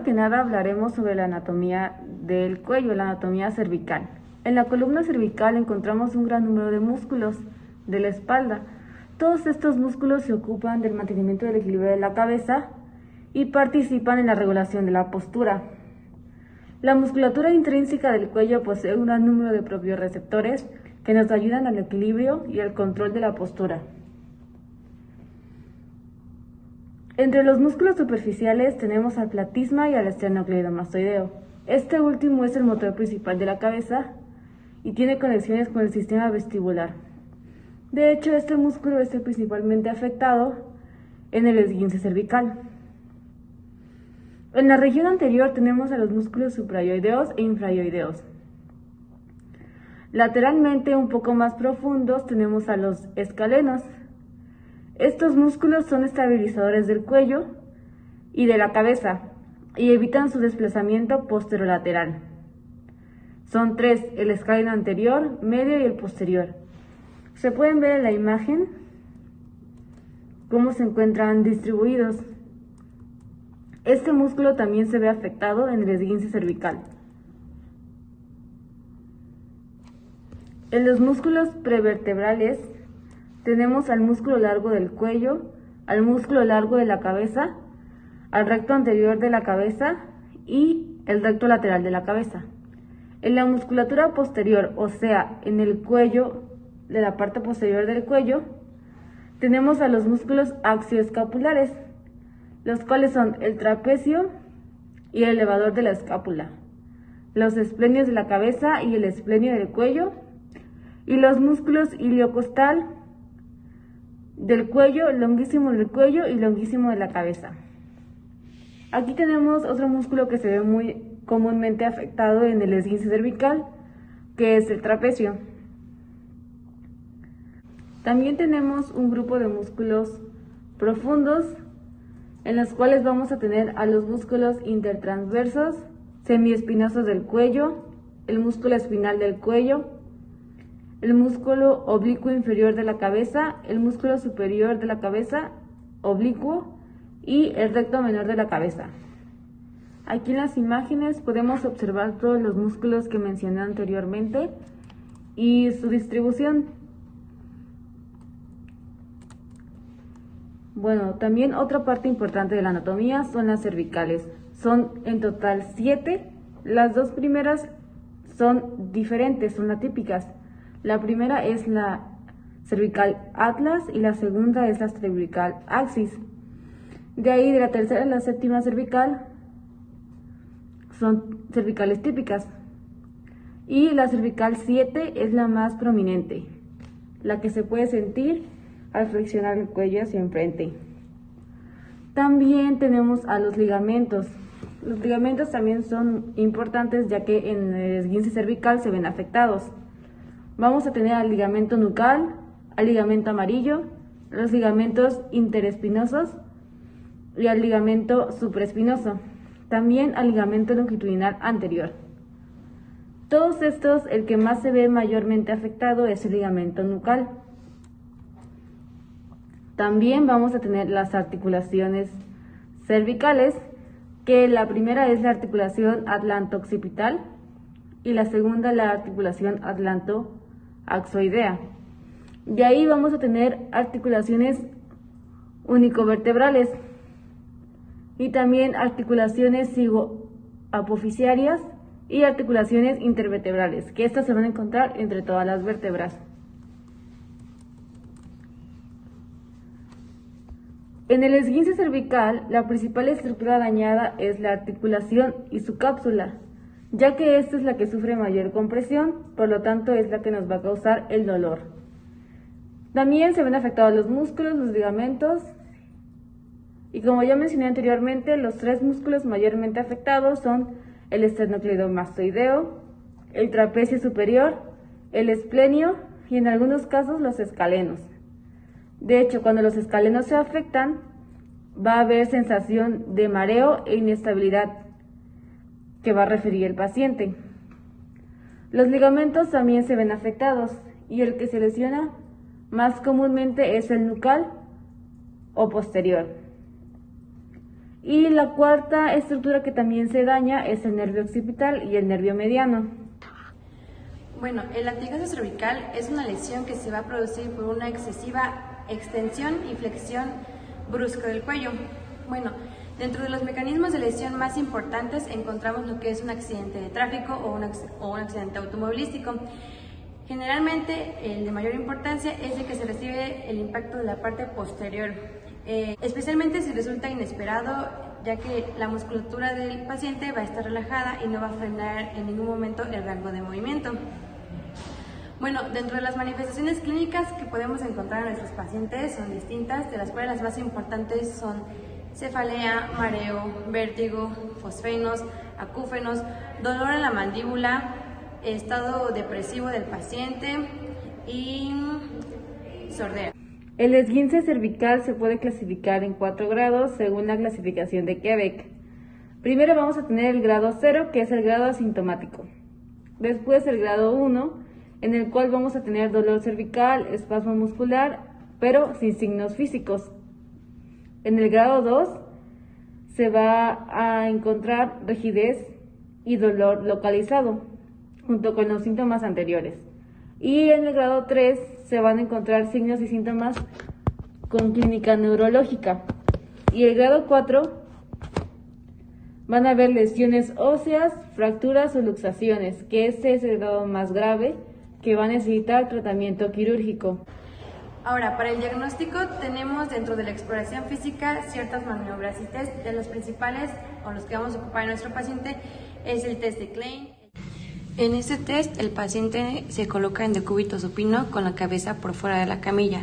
Que nada hablaremos sobre la anatomía del cuello, la anatomía cervical. En la columna cervical encontramos un gran número de músculos de la espalda. Todos estos músculos se ocupan del mantenimiento del equilibrio de la cabeza y participan en la regulación de la postura. La musculatura intrínseca del cuello posee un gran número de propioreceptores que nos ayudan al equilibrio y al control de la postura. Entre los músculos superficiales tenemos al platisma y al esternocleidomastoideo. Este último es el motor principal de la cabeza y tiene conexiones con el sistema vestibular. De hecho, este músculo es el principalmente afectado en el esguince cervical. En la región anterior tenemos a los músculos suprayoideos e infrayoideos. Lateralmente, un poco más profundos, tenemos a los escalenos. Estos músculos son estabilizadores del cuello y de la cabeza y evitan su desplazamiento posterolateral. Son tres: el escaleno anterior, medio y el posterior. Se pueden ver en la imagen cómo se encuentran distribuidos. Este músculo también se ve afectado en el esguince cervical. En los músculos prevertebrales tenemos al músculo largo del cuello, al músculo largo de la cabeza, al recto anterior de la cabeza y el recto lateral de la cabeza. En la musculatura posterior, o sea, en el cuello, de la parte posterior del cuello, tenemos a los músculos axioescapulares, los cuales son el trapecio y el elevador de la escápula, los esplenios de la cabeza y el esplenio del cuello, y los músculos iliocostal del cuello, longuísimo del cuello y longuísimo de la cabeza. Aquí tenemos otro músculo que se ve muy comúnmente afectado en el esguince cervical, que es el trapecio. También tenemos un grupo de músculos profundos, en los cuales vamos a tener a los músculos intertransversos, semiespinosos del cuello, el músculo espinal del cuello, el músculo oblicuo inferior de la cabeza, el músculo superior de la cabeza, oblicuo, y el recto menor de la cabeza. Aquí en las imágenes podemos observar todos los músculos que mencioné anteriormente y su distribución. Bueno, también otra parte importante de la anatomía son las cervicales. Son en total 7. Las dos primeras son diferentes, son atípicas. La primera es la cervical atlas y la segunda es la cervical axis. De ahí, de la tercera a la séptima cervical son cervicales típicas. Y la cervical 7 es la más prominente, la que se puede sentir al flexionar el cuello hacia enfrente. También tenemos a los ligamentos. Los ligamentos también son importantes, ya que en el esguince cervical se ven afectados. Vamos a tener al ligamento nucal, al ligamento amarillo, los ligamentos interespinosos y al ligamento supraespinoso. También al ligamento longitudinal anterior. Todos estos, el que más se ve mayormente afectado es el ligamento nucal. También vamos a tener las articulaciones cervicales, que la primera es la articulación atlanto-occipital y la segunda la articulación atlanto-axoidea. De ahí vamos a tener articulaciones unicovertebrales y también articulaciones cigoapofisiarias y articulaciones intervertebrales, que estas se van a encontrar entre todas las vértebras. En el esguince cervical, la principal estructura dañada es la articulación y su cápsula, ya que esta es la que sufre mayor compresión, por lo tanto es la que nos va a causar el dolor. También se ven afectados los músculos, los ligamentos, y como ya mencioné anteriormente, los tres músculos mayormente afectados son el esternocleidomastoideo, el trapecio superior, el esplenio y en algunos casos los escalenos. De hecho, cuando los escalenos se afectan, va a haber sensación de mareo e inestabilidad que va a referir el paciente. Los ligamentos también se ven afectados y el que se lesiona más comúnmente es el nucal o posterior. Y la cuarta estructura que también se daña es el nervio occipital y el nervio mediano. Bueno, el latigazo cervical es una lesión que se va a producir por una excesiva extensión y flexión brusca del cuello. Bueno, dentro de los mecanismos de lesión más importantes encontramos lo que es un accidente de tráfico o un accidente automovilístico. Generalmente, el de mayor importancia es el que se recibe el impacto de la parte posterior, especialmente si resulta inesperado, ya que la musculatura del paciente va a estar relajada y no va a frenar en ningún momento el rango de movimiento. Bueno, dentro de las manifestaciones clínicas que podemos encontrar en nuestros pacientes son distintas, de las cuales las más importantes son cefalea, mareo, vértigo, fosfenos, acúfenos, dolor en la mandíbula, estado depresivo del paciente y sordera. El esguince cervical se puede clasificar en 4 grados según la clasificación de Quebec. Primero vamos a tener el grado 0, que es el grado asintomático. Después el grado 1, en el cual vamos a tener dolor cervical, espasmo muscular, pero sin signos físicos. En el grado 2 se va a encontrar rigidez y dolor localizado, junto con los síntomas anteriores. Y en el grado 3 se van a encontrar signos y síntomas con clínica neurológica. Y el grado 4 van a haber lesiones óseas, fracturas o luxaciones, que este es el grado más grave, que va a necesitar tratamiento quirúrgico. Ahora, para el diagnóstico tenemos dentro de la exploración física ciertas maniobras y test. De los principales o los que vamos a ocupar en nuestro paciente es el test de Klein. En este test el paciente se coloca en decúbito supino con la cabeza por fuera de la camilla.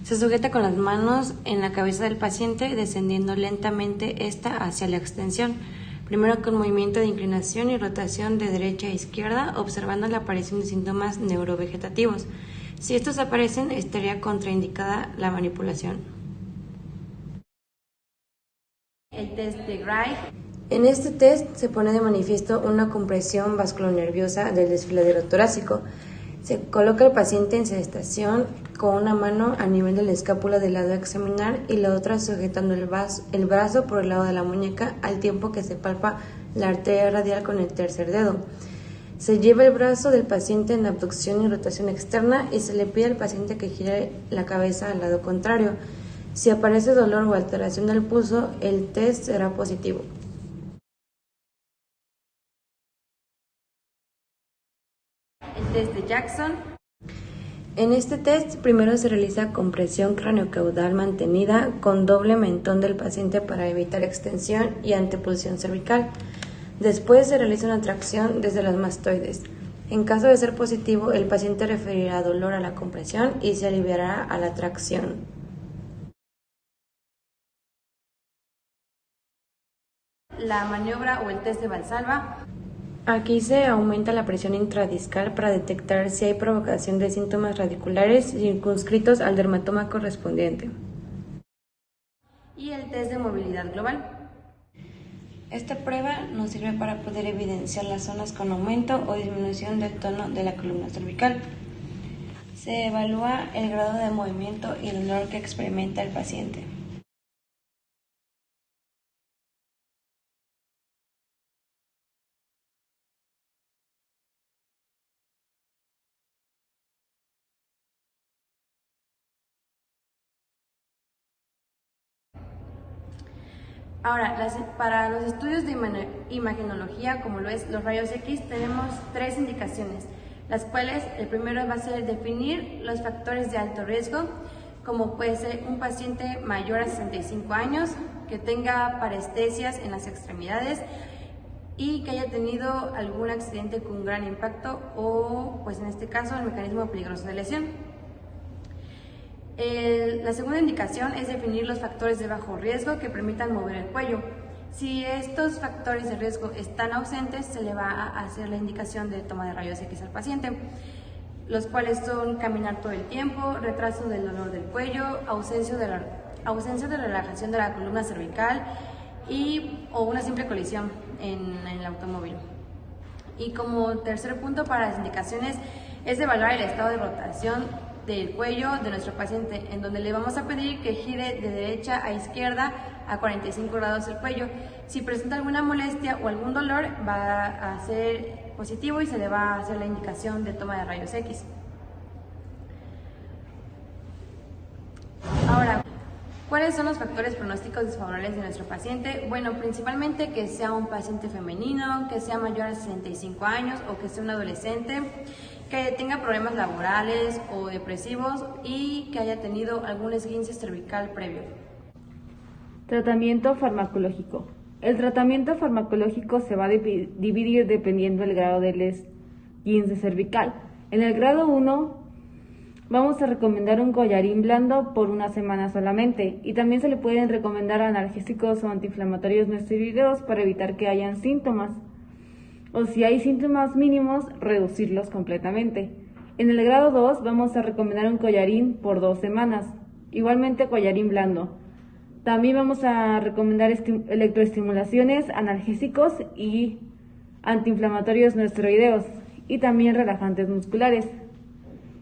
Se sujeta con las manos en la cabeza del paciente descendiendo lentamente esta hacia la extensión. Primero con movimiento de inclinación y rotación de derecha a izquierda, observando la aparición de síntomas neurovegetativos. Si estos aparecen, estaría contraindicada la manipulación. El test de Gray. En este test se pone de manifiesto una compresión vasculonerviosa del desfiladero torácico. Se coloca al paciente en sedestación con una mano a nivel de la escápula del lado a examinar y la otra sujetando el brazo por el lado de la muñeca al tiempo que se palpa la arteria radial con el tercer dedo. Se lleva el brazo del paciente en abducción y rotación externa y se le pide al paciente que gire la cabeza al lado contrario. Si aparece dolor o alteración del pulso, el test será positivo. El test de Jackson. En este test primero se realiza compresión craneocaudal mantenida con doble mentón del paciente para evitar extensión y antepulsión cervical. Después se realiza una tracción desde los mastoides. En caso de ser positivo, el paciente referirá dolor a la compresión y se aliviará a la tracción. La maniobra o el test de Valsalva. Aquí se aumenta la presión intradiscal para detectar si hay provocación de síntomas radiculares circunscritos al dermatoma correspondiente. Y el test de movilidad global. Esta prueba nos sirve para poder evidenciar las zonas con aumento o disminución del tono de la columna cervical. Se evalúa el grado de movimiento y el dolor que experimenta el paciente. Ahora, para los estudios de imagenología, como lo es los rayos X, tenemos 3 indicaciones, las cuales el primero va a ser definir los factores de alto riesgo, como puede ser un paciente mayor a 65 años, que tenga parestesias en las extremidades y que haya tenido algún accidente con gran impacto o, pues en este caso, el mecanismo peligroso de lesión. La segunda indicación es definir los factores de bajo riesgo que permitan mover el cuello. Si estos factores de riesgo están ausentes, se le va a hacer la indicación de toma de rayos X al paciente, los cuales son caminar todo el tiempo, retraso del dolor del cuello, ausencia de relajación de la columna cervical o una simple colisión en el automóvil. Y como tercer punto para las indicaciones es evaluar el estado de rotación del cuello de nuestro paciente, en donde le vamos a pedir que gire de derecha a izquierda a 45 grados el cuello. Si presenta alguna molestia o algún dolor, va a ser positivo y se le va a hacer la indicación de toma de rayos X. Ahora, ¿cuáles son los factores pronósticos desfavorables de nuestro paciente? Bueno, principalmente que sea un paciente femenino, que sea mayor a 65 años o que sea un adolescente, que tenga problemas laborales o depresivos y que haya tenido algún esguince cervical previo. Tratamiento farmacológico. El tratamiento farmacológico se va a dividir dependiendo del grado del esguince cervical. En el grado 1 vamos a recomendar un collarín blando por una semana solamente, y también se le pueden recomendar analgésicos o antiinflamatorios no esteroideos para evitar que hayan síntomas, o si hay síntomas mínimos, reducirlos completamente. En el grado 2 vamos a recomendar un collarín por 2 semanas, igualmente collarín blando. También vamos a recomendar electroestimulaciones, analgésicos y antiinflamatorios no esteroideos, y también relajantes musculares.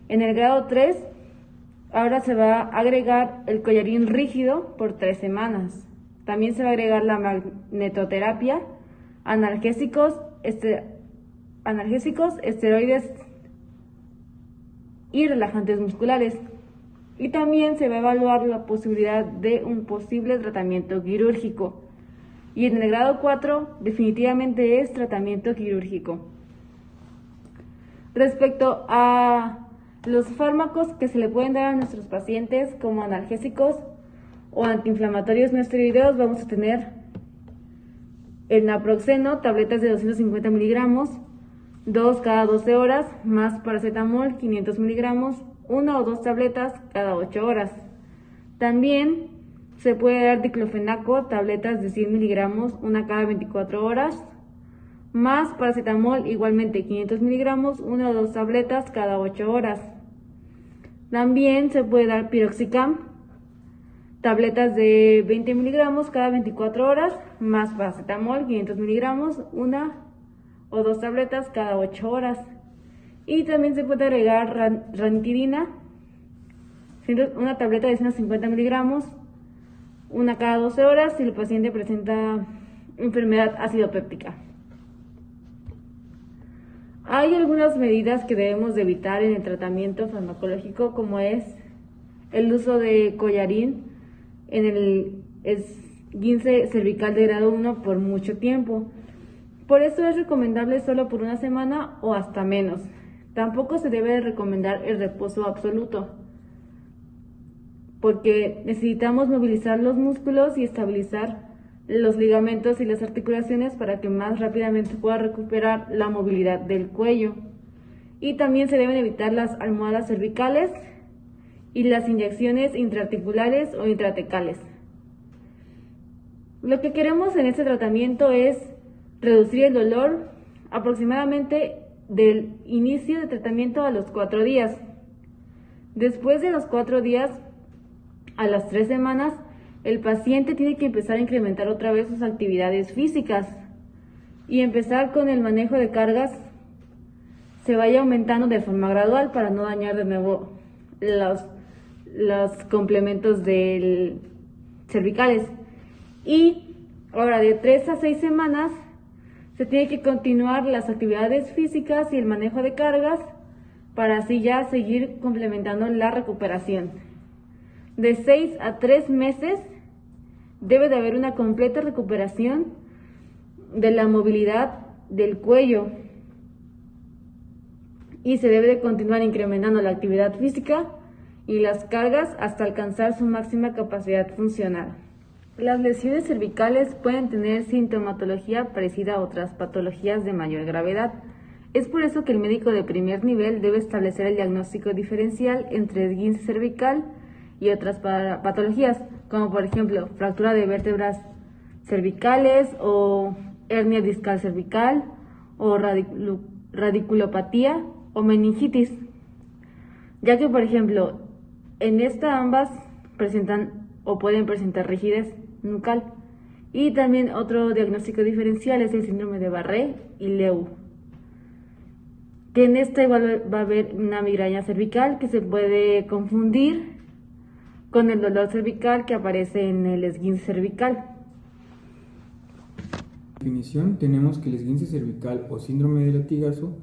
En el grado 3, ahora se va a agregar el collarín rígido por 3 semanas. También se va a agregar la magnetoterapia, analgésicos, esteroides y relajantes musculares. Y también se va a evaluar la posibilidad de un posible tratamiento quirúrgico. Y en el grado 4, definitivamente es tratamiento quirúrgico. Respecto a los fármacos que se le pueden dar a nuestros pacientes como analgésicos o antiinflamatorios no esteroideos, vamos a tener el naproxeno, tabletas de 250 miligramos, 2 cada 12 horas, más paracetamol, 500 miligramos, 1 o 2 tabletas cada 8 horas. También se puede dar diclofenaco, tabletas de 100 miligramos, 1 cada 24 horas, más paracetamol, igualmente 500 miligramos, 1 o 2 tabletas cada 8 horas. También se puede dar piroxicam, tabletas de 20 miligramos cada 24 horas, más paracetamol, 500 miligramos, 1 o 2 tabletas cada 8 horas. Y también se puede agregar ranitidina, una tableta de 150 miligramos, 1 cada 12 horas si el paciente presenta enfermedad ácido péptica. Hay algunas medidas que debemos de evitar en el tratamiento farmacológico, como es el uso de collarín en el esguince cervical de grado 1 por mucho tiempo. Por eso es recomendable solo por una semana o hasta menos. Tampoco se debe recomendar el reposo absoluto, porque necesitamos movilizar los músculos y estabilizar los ligamentos y las articulaciones para que más rápidamente pueda recuperar la movilidad del cuello. Y también se deben evitar las almohadas cervicales y las inyecciones intraarticulares o intratecales. Lo que queremos en este tratamiento es reducir el dolor aproximadamente del inicio de tratamiento a los 4 días. Después de los 4 días, a las 3 semanas, el paciente tiene que empezar a incrementar otra vez sus actividades físicas y empezar con el manejo de cargas, se vaya aumentando de forma gradual para no dañar de nuevo los complementos cervicales. Y ahora de 3 a 6 semanas se tiene que continuar las actividades físicas y el manejo de cargas para así ya seguir complementando la recuperación. De 6 a 3 meses debe de haber una completa recuperación de la movilidad del cuello y se debe de continuar incrementando la actividad física y las cargas hasta alcanzar su máxima capacidad funcional. Las lesiones cervicales pueden tener sintomatología parecida a otras patologías de mayor gravedad. Es por eso que el médico de primer nivel debe establecer el diagnóstico diferencial entre esguince cervical y otras patologías, como por ejemplo fractura de vértebras cervicales o hernia discal cervical o radiculopatía o meningitis, ya que por ejemplo en esta ambas presentan o pueden presentar rigidez nucal. Y también otro diagnóstico diferencial es el síndrome de Barré y Lewy, que en esta igual va a haber una migraña cervical que se puede confundir con el dolor cervical que aparece en el esguince cervical. Definición, tenemos que el esguince cervical o síndrome de latigazo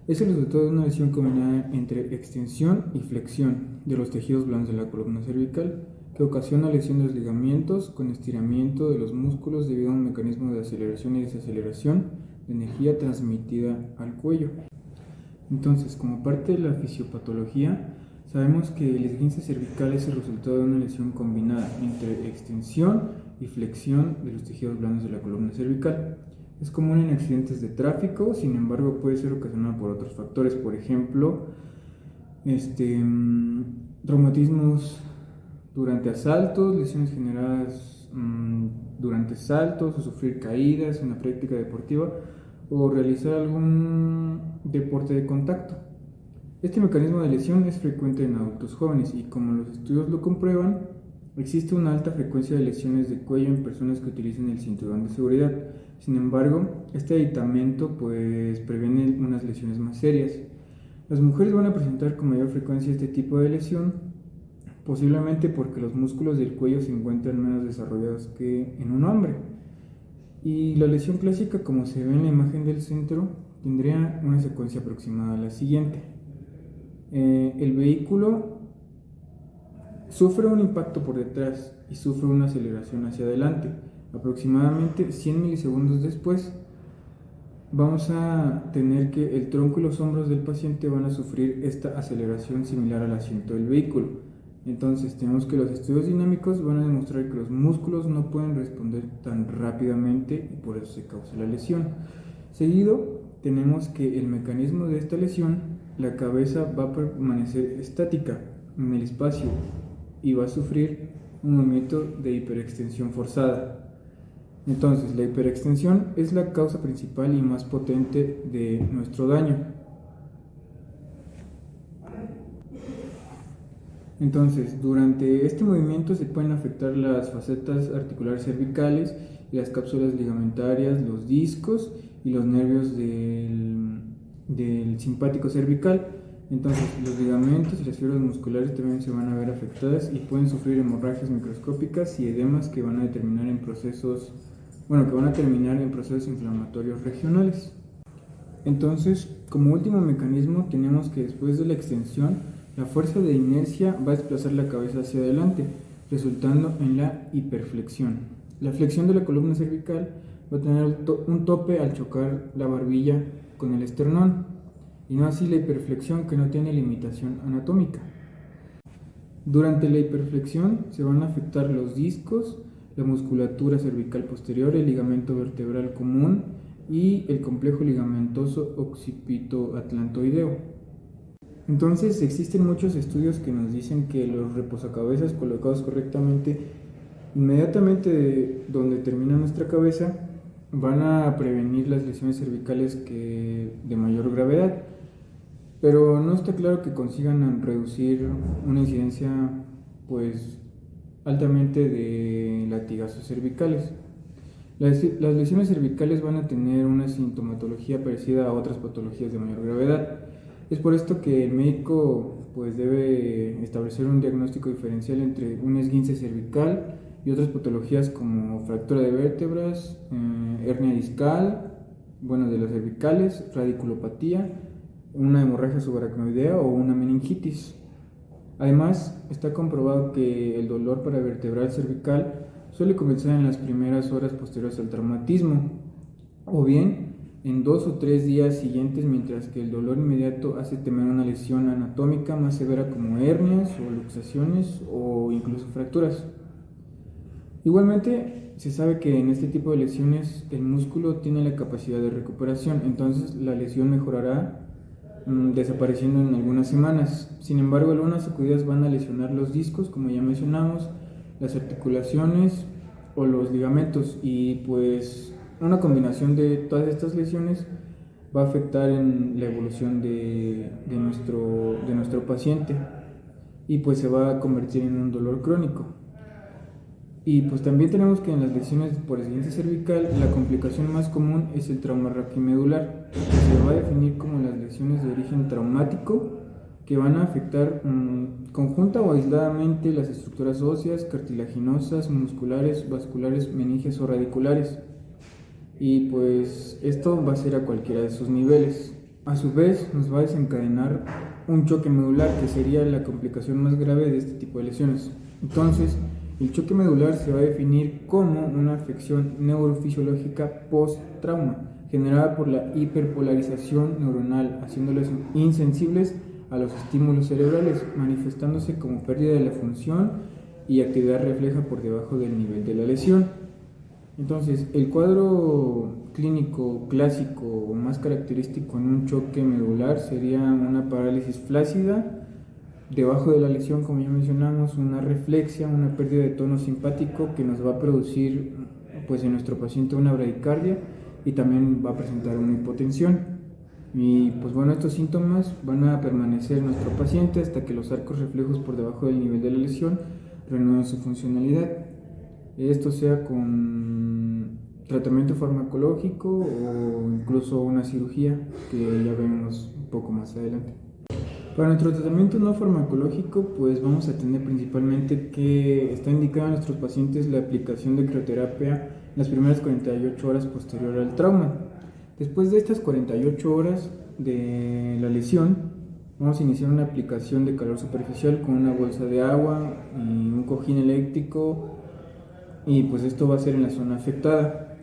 es el resultado de una lesión combinada entre extensión y flexión de los tejidos blandos de la columna cervical que ocasiona lesión de los ligamentos con estiramiento de los músculos debido a un mecanismo de aceleración y desaceleración de energía transmitida al cuello. Entonces, como parte de la fisiopatología, sabemos que el esguince cervical es el resultado de una lesión combinada entre extensión y flexión de los tejidos blandos de la columna cervical. Es común en accidentes de tráfico, sin embargo puede ser ocasionado por otros factores, por ejemplo, traumatismos durante asaltos, lesiones generadas durante saltos o sufrir caídas en la práctica deportiva o realizar algún deporte de contacto. Este mecanismo de lesión es frecuente en adultos jóvenes y, como los estudios lo comprueban, existe una alta frecuencia de lesiones de cuello en personas que utilizan el cinturón de seguridad. Sin embargo, este aditamento previene unas lesiones más serias. Las mujeres van a presentar con mayor frecuencia este tipo de lesión, posiblemente porque los músculos del cuello se encuentran menos desarrollados que en un hombre. Y la lesión clásica, como se ve en la imagen del centro, tendría una secuencia aproximada a la siguiente. El vehículo sufre un impacto por detrás y sufre una aceleración hacia adelante. Aproximadamente 100 milisegundos después, vamos a tener que el tronco y los hombros del paciente van a sufrir esta aceleración similar al asiento del vehículo. Entonces, tenemos que los estudios dinámicos van a demostrar que los músculos no pueden responder tan rápidamente y por eso se causa la lesión. Seguido, tenemos que el mecanismo de esta lesión, la cabeza va a permanecer estática en el espacio y va a sufrir un movimiento de hiperextensión forzada. Entonces, la hiperextensión es la causa principal y más potente de nuestro daño. Entonces, durante este movimiento se pueden afectar las facetas articulares cervicales y las cápsulas ligamentarias, los discos y los nervios del simpático cervical. Entonces, los ligamentos y las fibras musculares también se van a ver afectadas y pueden sufrir hemorragias microscópicas y edemas que van a terminar en procesos inflamatorios regionales. Entonces, como último mecanismo, tenemos que después de la extensión, la fuerza de inercia va a desplazar la cabeza hacia adelante, resultando en la hiperflexión. La flexión de la columna cervical va a tener un tope al chocar la barbilla con el esternón, y no así la hiperflexión, que no tiene limitación anatómica. Durante la hiperflexión se van a afectar los discos, la musculatura cervical posterior, el ligamento vertebral común y el complejo ligamentoso occipito-atlantoideo. Entonces, existen muchos estudios que nos dicen que los reposacabezas colocados correctamente, inmediatamente de donde termina nuestra cabeza, van a prevenir las lesiones cervicales de mayor gravedad. Pero no está claro que consigan reducir una incidencia altamente de latigazos cervicales. Las lesiones cervicales van a tener una sintomatología parecida a otras patologías de mayor gravedad. Es por esto que el médico debe establecer un diagnóstico diferencial entre un esguince cervical y otras patologías como fractura de vértebras, hernia discal, de las cervicales, radiculopatía, una hemorragia subaracnoidea o una meningitis. Además, está comprobado que el dolor paravertebral cervical suele comenzar en las primeras horas posteriores al traumatismo, o bien en 2 o 3 días siguientes, mientras que el dolor inmediato hace temer una lesión anatómica más severa como hernias o luxaciones o incluso fracturas. Igualmente, se sabe que en este tipo de lesiones el músculo tiene la capacidad de recuperación, entonces la lesión mejorará desapareciendo en algunas semanas. Sin embargo, algunas sacudidas van a lesionar los discos, como ya mencionamos, las articulaciones o los ligamentos, y una combinación de todas estas lesiones va a afectar en la evolución de nuestro paciente y se va a convertir en un dolor crónico. Y también tenemos que en las lesiones por esguince cervical la complicación más común es el trauma raquimedular, que se va a definir como las lesiones de origen traumático que van a afectar conjunta o aisladamente las estructuras óseas, cartilaginosas, musculares, vasculares, meninges o radiculares. Y pues esto va a ser a cualquiera de sus niveles. A su vez nos va a desencadenar un choque medular, que sería la complicación más grave de este tipo de lesiones. Entonces, el choque medular se va a definir como una afección neurofisiológica post-trauma, generada por la hiperpolarización neuronal, haciéndoles insensibles a los estímulos cerebrales, manifestándose como pérdida de la función y actividad refleja por debajo del nivel de la lesión. Entonces, el cuadro clínico clásico o más característico en un choque medular sería una parálisis flácida, debajo de la lesión, como ya mencionamos, una reflexia, una pérdida de tono simpático que nos va a producir pues en nuestro paciente una bradicardia y también va a presentar una hipotensión. Y pues bueno, estos síntomas van a permanecer en nuestro paciente hasta que los arcos reflejos por debajo del nivel de la lesión renueven su funcionalidad. Esto sea con tratamiento farmacológico o incluso una cirugía, que ya veremos un poco más adelante. Para nuestro tratamiento no farmacológico, pues vamos a tener principalmente que está indicado a nuestros pacientes la aplicación de crioterapia en las primeras 48 horas posterior al trauma. Después de estas 48 horas de la lesión, vamos a iniciar una aplicación de calor superficial con una bolsa de agua y un cojín eléctrico, y pues esto va a ser en la zona afectada.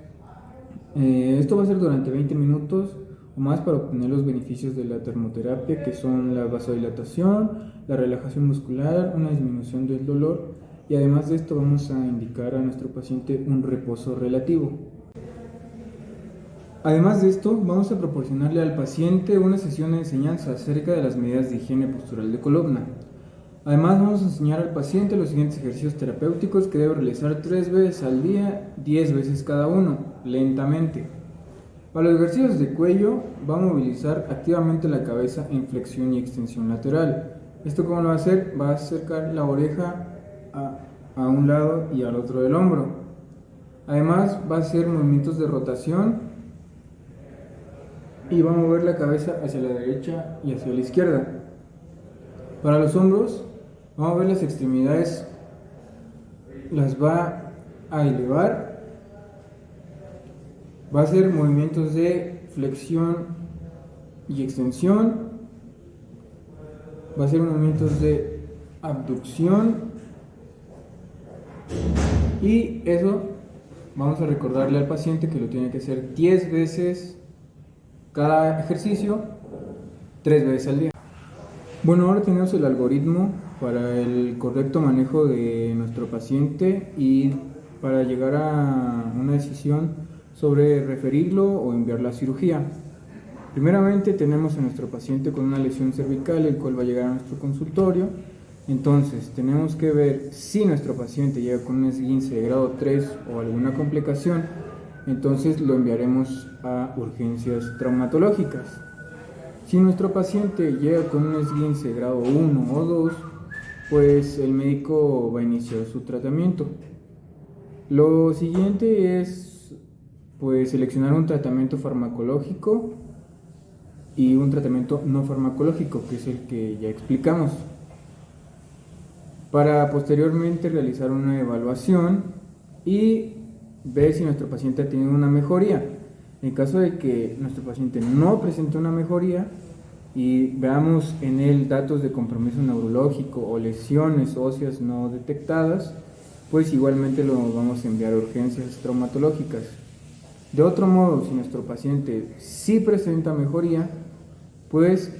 Esto va a ser durante 20 minutos o más para obtener los beneficios de la termoterapia, que son la vasodilatación, la relajación muscular, una disminución del dolor, y además de esto vamos a indicar a nuestro paciente un reposo relativo. Además de esto, vamos a proporcionarle al paciente una sesión de enseñanza acerca de las medidas de higiene postural de columna. Además, vamos a enseñar al paciente los siguientes ejercicios terapéuticos que debe realizar 3 veces al día, 10 veces cada uno, lentamente. Para los ejercicios de cuello, va a movilizar activamente la cabeza en flexión y extensión lateral. ¿Esto cómo lo va a hacer? Va a acercar la oreja a un lado y al otro del hombro. Además, va a hacer movimientos de rotación y va a mover la cabeza hacia la derecha y hacia la izquierda. Para los hombros, vamos a ver las extremidades, las va a elevar, va a hacer movimientos de flexión y extensión, va a hacer movimientos de abducción, y eso vamos a recordarle al paciente que lo tiene que hacer 10 veces cada ejercicio, 3 veces al día. Bueno, ahora tenemos el algoritmo para el correcto manejo de nuestro paciente y para llegar a una decisión sobre referirlo o enviarlo a cirugía. Primeramente tenemos a nuestro paciente con una lesión cervical, el cual va a llegar a nuestro consultorio. Entonces tenemos que ver si nuestro paciente llega con un esguince de grado 3 o alguna complicación, entonces lo enviaremos a urgencias traumatológicas. Si nuestro paciente llega con un esguince grado 1 o 2, pues el médico va a iniciar su tratamiento. Lo siguiente es pues seleccionar un tratamiento farmacológico y un tratamiento no farmacológico, que es el que ya explicamos, para posteriormente realizar una evaluación y ver si nuestro paciente ha tenido una mejoría. En caso de que nuestro paciente no presente una mejoría y veamos en él datos de compromiso neurológico o lesiones óseas no detectadas, pues igualmente lo vamos a enviar a urgencias traumatológicas. De otro modo, si nuestro paciente sí presenta mejoría, pues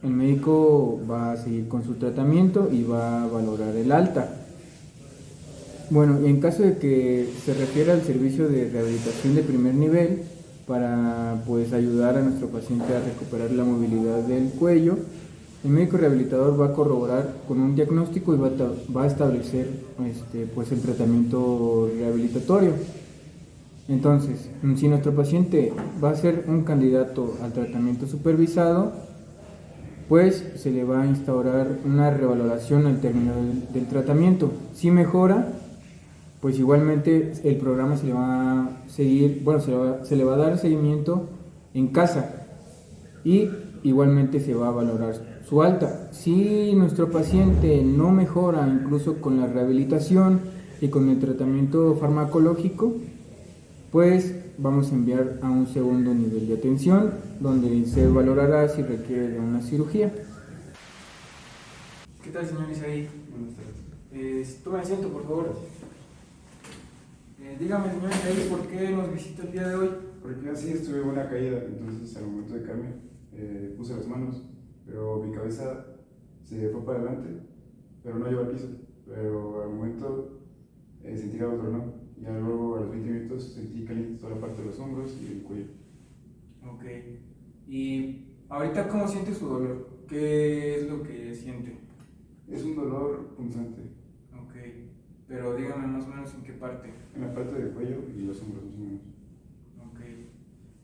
el médico va a seguir con su tratamiento y va a valorar el alta. Bueno, y en caso de que se refiera al servicio de rehabilitación de primer nivel, para pues ayudar a nuestro paciente a recuperar la movilidad del cuello, el médico rehabilitador va a corroborar con un diagnóstico y va a establecer pues el tratamiento rehabilitatorio. Entonces, si nuestro paciente va a ser un candidato al tratamiento supervisado, pues se le va a instaurar una revaloración al término del tratamiento. Si mejora, pues igualmente el programa se le va a seguir, se le va a dar seguimiento en casa, y igualmente se va a valorar su alta. Si nuestro paciente no mejora incluso con la rehabilitación y con el tratamiento farmacológico, pues vamos a enviar a un segundo nivel de atención donde se valorará si requiere de una cirugía. ¿Qué tal, señor Isaí? Buenas tardes. Tome asiento, por favor. Dígame, señor Isaí, ¿por qué nos visita el día de hoy? Porque así estuve en una caída, entonces al momento de caerme puse las manos, pero mi cabeza se fue para adelante, pero no llegó al piso. Pero al momento sentí que algo tronó, y luego a los 20 minutos sentí caliente toda la parte de los hombros y el cuello. Ok. ¿Y ahorita cómo siente su dolor? ¿Qué es lo que siente? Es un dolor punzante Ok. Pero dígame más o menos en qué parte. en la parte del cuello y los hombros más o menos. Ok.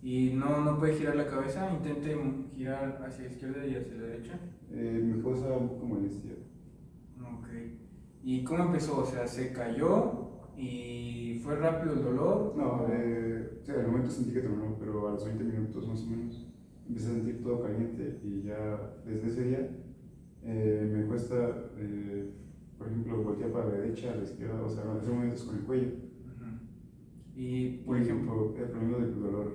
¿Y no puede girar la cabeza? Intente girar hacia la izquierda y hacia la derecha. Me causa un poco molestia. Ok. ¿Y cómo empezó? O sea, ¿se cayó y fue rápido el dolor? No, o sea, al momento sentí que tronó, pero a los 20 minutos más o menos empecé a sentir todo caliente y ya desde ese día me cuesta, por ejemplo, voltear para la derecha, a la izquierda, o sea, hacer movimientos con el cuello. Y, por ejemplo, el problema del dolor.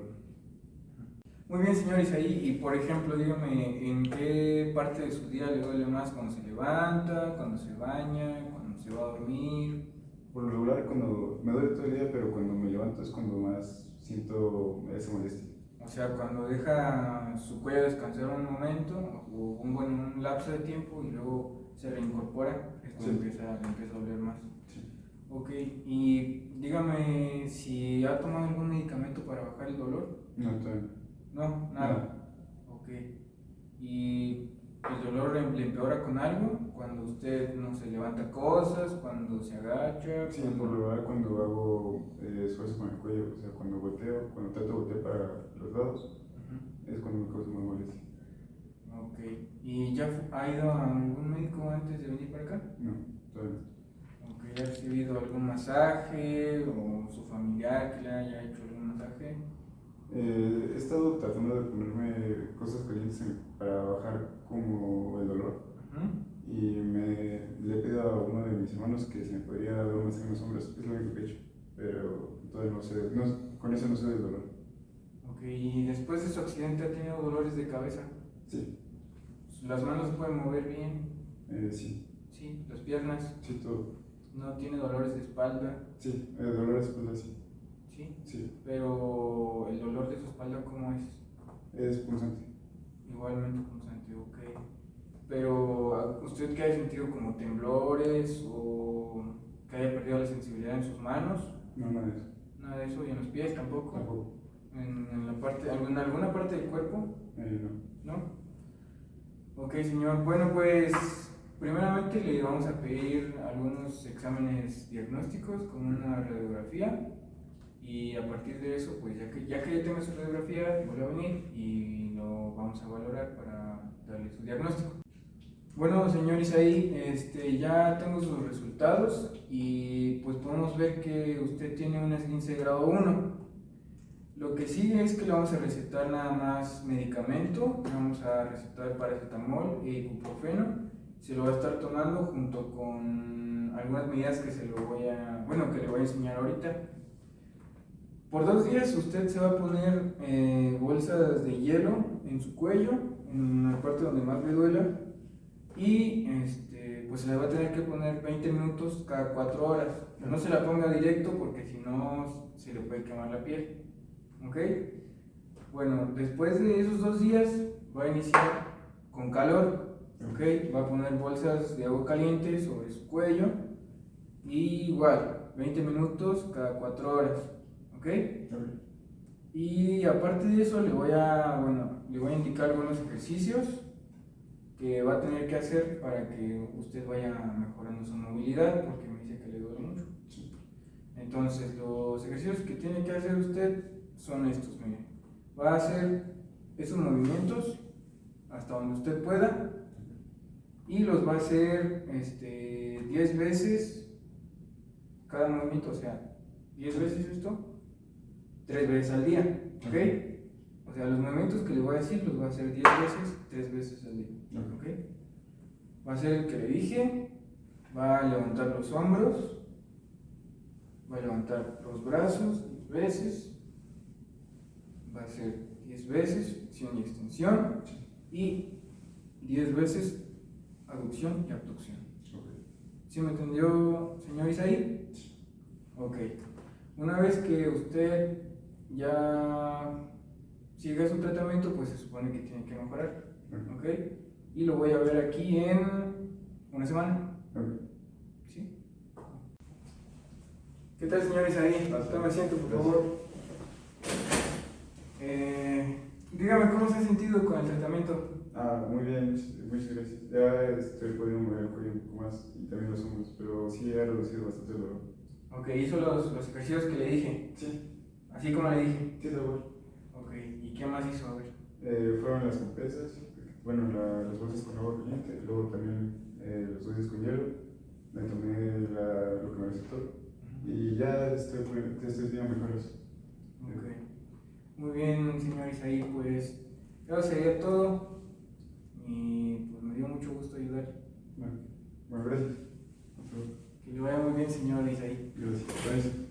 muy bien, señor Isaí, y por ejemplo, dígame, ¿en qué parte de su día le duele más? ¿Cuando se levanta, cuando se baña, cuando se va a dormir? Por lo regular, cuando me duele todo el día, pero cuando me levanto es cuando más siento esa molestia. O sea, cuando deja su cuello descansar un momento, o un lapso de tiempo, y luego se reincorpora, es cuando Sí. le empieza a doler más. Sí. Ok, y dígame si ha tomado algún medicamento para bajar el dolor. No, todavía No, nada. Ok. ¿Y el dolor le empeora con algo? Cuando usted no se levanta cosas, cuando se agacha. Sí, por lo regular cuando hago esfuerzo con el cuello, o sea, cuando volteo, cuando trato de voltear para los lados, es cuando me causa más molestia. Ok. ¿Y ya ha ido a algún médico antes de venir para acá? No, todavía Ok, ¿ha recibido algún masaje o su familiar que le haya hecho algún masaje? He estado tratando de ponerme cosas calientes para bajar como el dolor. Y le he pedido a uno de mis hermanos que si me podría dar un masaje en los hombros, es lo único que he hecho, pero todavía no sé, con eso no sé del dolor. Ok, ¿y después de su accidente ha tenido dolores de cabeza? Sí, ¿Las manos se pueden mover bien? sí, Sí, las piernas. sí, todo. ¿No tiene dolores de espalda? Sí, el dolor de espalda sí, Sí. sí, Pero el dolor de su espalda, ¿cómo es? es punzante. Igualmente constante, ok. Pero usted que haya sentido como temblores o que haya perdido la sensibilidad en sus manos, No, nada de eso. nada de eso, y en los pies tampoco. Tampoco. En la parte, en alguna parte del cuerpo, No. ¿no? Ok, señor. Bueno, pues primeramente le vamos a pedir algunos exámenes diagnósticos como una radiografía, y a partir de eso, pues ya que tenga su radiografía, vuelve a venir y lo vamos a valorar para darle su diagnóstico. Bueno, señor Isaí, ya tengo sus resultados y pues podemos ver que usted tiene un esguince de grado 1. Lo que sí es que le vamos a recetar nada más medicamento, le vamos a recetar paracetamol e ibuprofeno. Se lo va a estar tomando junto con algunas medidas que le voy a enseñar ahorita. Por 2 días usted se va a poner bolsas de hielo en su cuello, en la parte donde más le duela, y pues se le va a tener que poner 20 minutos cada 4 horas. No se la ponga directo porque si no se le puede quemar la piel. ¿Ok? Bueno, después de esos 2 días va a iniciar con calor. ¿Ok? Va a poner bolsas de agua caliente sobre su cuello y igual, 20 minutos cada 4 horas. ¿Ok? Y aparte de eso le voy a indicar algunos ejercicios que va a tener que hacer para que usted vaya mejorando su movilidad, porque me dice que le duele mucho. Entonces, los ejercicios que tiene que hacer usted son estos, miren. Va a hacer esos movimientos hasta donde usted pueda y los va a hacer 10 veces cada movimiento, o sea, 10 veces esto, 3 veces al día, ¿ok? O sea, los movimientos que le voy a decir los voy a hacer 10 veces, 3 veces al día. ¿Ok? Va a ser el que le dije, va a levantar los hombros, va a levantar los brazos 10 veces, va a hacer 10 veces flexión y extensión y 10 veces aducción y abducción. ¿Sí me entendió, señor Isaí? Ok. Una vez que usted ya siga su tratamiento, pues se supone que tiene que mejorar. ¿Ok? Y lo voy a ver aquí en una semana. ¿Sí? ¿Qué tal, señor Isaí? Tome asiento, por favor. Dígame, ¿cómo se ha sentido con el tratamiento? Muy bien, muchas gracias. Ya estoy pudiendo mover el cuello un poco más y también los hombros, pero sí ha reducido bastante el dolor. Ok, ¿hizo los ejercicios que le dije? Sí. Así como le dije. Sí, dolor. Ok, ¿y qué más hizo? A ver. Fueron las compresas, bueno, las bolsas con agua caliente, luego también los dulces con hielo, me tomé lo que me recetó y ya estoy teniendo mejoras. Ok. Muy bien, señor Isaí, pues eso sería todo y pues me dio mucho gusto ayudar. Bueno, gracias. Que le vaya muy bien, señor Isaí. Gracias.